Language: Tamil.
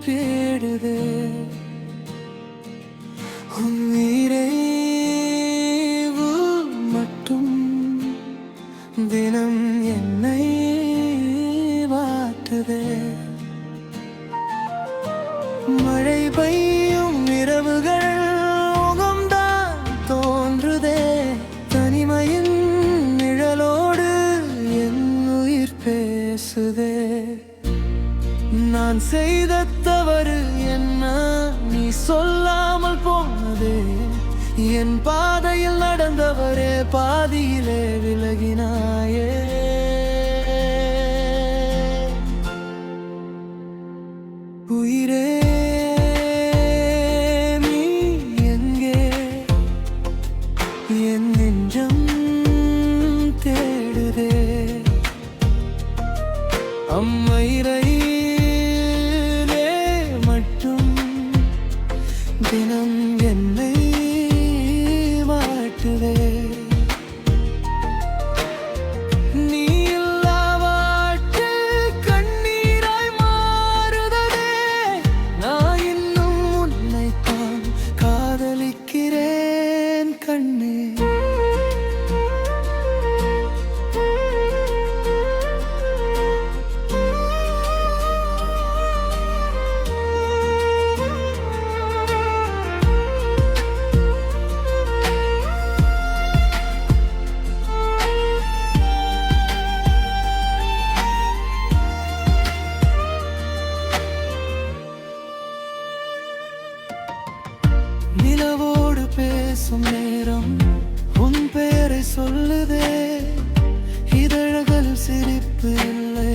தேடுதே உயிரை மட்டும் தினம் என்னை வாட்டுதே மழை பெய்யும் இரவுகள் முகம்தான் தோன்றுதே தனிமையின் நிழலோடு என் உயிர் பேசுதே நான் செய்த தவறு என்ன நீ சொல்லாமல் போனதே என் பாதையில் நடந்தவரே பாதியிலே விலகினாயே உயிரே நீ எங்கே என் நெஞ்சம் தேடுதே அம்மையிலே மட்டும் தினம் என்னை வாட்டுதே நீ இல்லா வாட்டு கண்ணீராய் மாறுதே நான் இன்னும் உன்னைத்தான் காதலிக்கிறேன் கண்ணே நிலவோடு பேசும் நேரம் உன் பேரை சொல்லுதே இதழ்கள் சிரிப்பு இல்லை